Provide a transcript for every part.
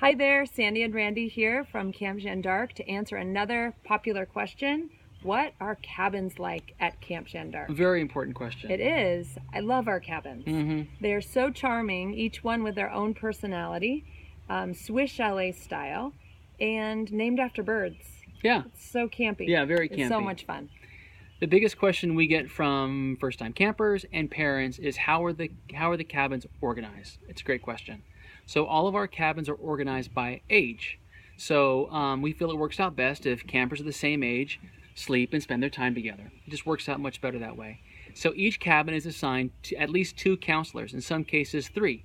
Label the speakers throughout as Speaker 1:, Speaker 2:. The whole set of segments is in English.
Speaker 1: Hi there, Sandy and Randy here from Camp Jeanne to answer another popular question. What are cabins like at Camp Jeanne?
Speaker 2: Very important question.
Speaker 1: It is. I love our cabins. They're so charming, each one with their own personality, Swiss chalet style, and named after birds.
Speaker 2: Yeah.
Speaker 1: It's so campy.
Speaker 2: Yeah, very campy.
Speaker 1: It's so much fun.
Speaker 2: The biggest question we get from first-time campers and parents is how are the cabins organized? It's a great question. So all of our cabins are organized by age. So we feel it works out best if campers of the same age sleep and spend their time together. It just works out much better that way. So each cabin is assigned to at least 2 counselors, in some cases 3.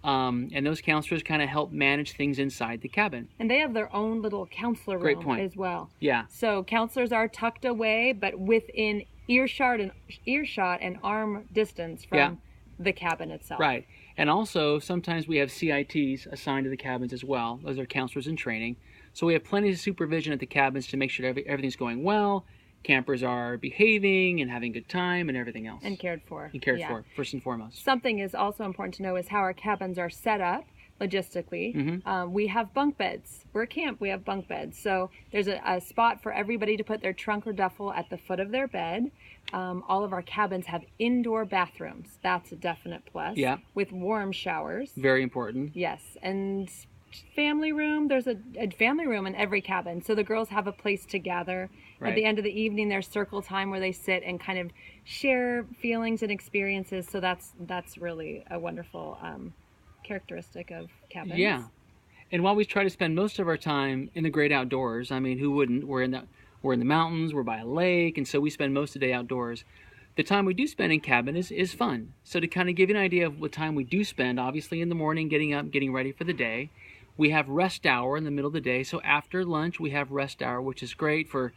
Speaker 2: And those counselors kind of help manage things inside the cabin.
Speaker 1: And they have their own little counselor room as well.
Speaker 2: Yeah.
Speaker 1: So counselors are tucked away, but within earshot and arm distance from the cabin itself.
Speaker 2: Right. And also, sometimes we have CITs assigned to the cabins as well. Those are counselors in training. So we have plenty of supervision at the cabins to make sure everything's going well, campers are behaving and having a good time and everything else.
Speaker 1: And cared for.
Speaker 2: And cared for, first and foremost.
Speaker 1: Something is also important to know is how our cabins are set up logistically. We have bunk beds. We're a camp, we have bunk beds. So there's a spot for everybody to put their trunk or duffel at the foot of their bed. All of our cabins have indoor bathrooms. That's a definite plus.
Speaker 2: Yeah.
Speaker 1: With warm showers.
Speaker 2: Very important.
Speaker 1: Yes. And family room. There's a family room in every cabin. So the girls have a place to gather. Right. At the end of the evening, there's circle time where they sit and kind of share feelings and experiences. So that's really a wonderful characteristic of cabins.
Speaker 2: Yeah. And while we try to spend most of our time in the great outdoors, I mean, who wouldn't? We're in the mountains, we're by a lake, and so we spend most of the day outdoors. The time we do spend in cabin is fun. So to kind of give you an idea of what time we do spend, obviously in the morning, getting up, getting ready for the day. We have rest hour in the middle of the day. So after lunch, we have rest hour, which is great for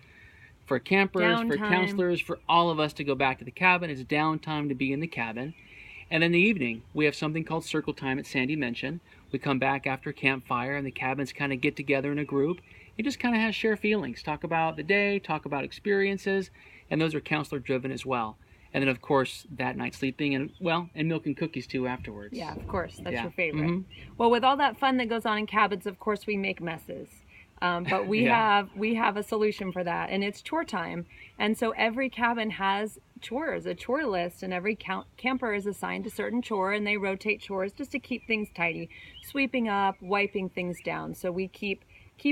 Speaker 2: campers,
Speaker 1: downtime.
Speaker 2: For counselors, for all of us to go back to the cabin. It's downtime to be in the cabin. And in the evening, we have something called circle time that Sandy mentioned. We come back after campfire and the cabins kind of get together in a group. It just kind of share feelings, talk about the day, talk about experiences, and those are counselor driven as well. And then of course that night sleeping and milk and cookies too afterwards.
Speaker 1: Yeah, of course, that's your favorite. Well, with all that fun that goes on in cabins, of course we make messes. But we have a solution for that, and it's chore time. And so every cabin has chores, a chore list, and every camper is assigned a certain chore, and they rotate chores just to keep things tidy, sweeping up, wiping things down. So we keep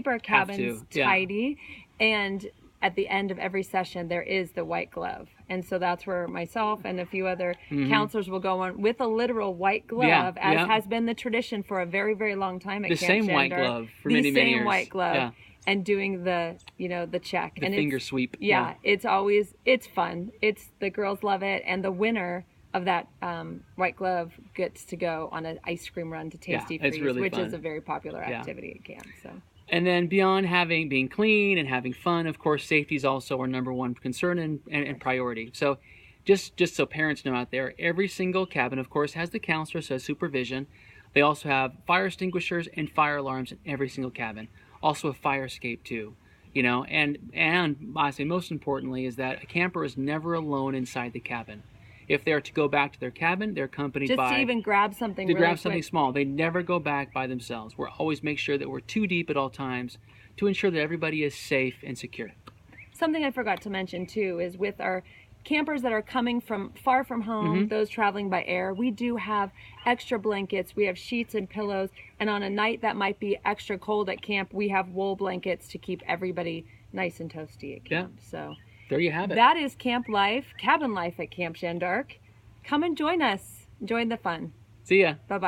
Speaker 1: our cabins tidy, and at the end of every session there is the white glove, and so that's where myself and a few other counselors will go on with a literal white glove, as has been the tradition for a very, very long time at Camp Jeanne.
Speaker 2: The same white glove for many years.
Speaker 1: The same white glove, and doing the check,
Speaker 2: the finger sweep.
Speaker 1: It's fun. The girls love it, and the winner of that white glove gets to go on an ice cream run to Tasty Freeze,
Speaker 2: really
Speaker 1: which
Speaker 2: fun.
Speaker 1: is a very popular activity at camp. So.
Speaker 2: And then beyond being clean and having fun, of course, safety is also our number one concern and priority. So just so parents know out there, every single cabin, of course, has the counselor, so supervision. They also have fire extinguishers and fire alarms in every single cabin. Also a fire escape too, and honestly, most importantly is that a camper is never alone inside the cabin. If they're to go back to their cabin, they're accompanied
Speaker 1: to even grab something
Speaker 2: something small. They never go back by themselves. We're always make sure that we're 2 deep at all times to ensure that everybody is safe and secure.
Speaker 1: Something I forgot to mention too is with our campers that are coming from far from home, those traveling by air, we do have extra blankets. We have sheets and pillows, and on a night that might be extra cold at camp, we have wool blankets to keep everybody nice and toasty at camp. So
Speaker 2: there you have it.
Speaker 1: That is cabin life at Camp Jeanne. Come and join us. Join the fun.
Speaker 2: See ya.
Speaker 1: Bye-bye.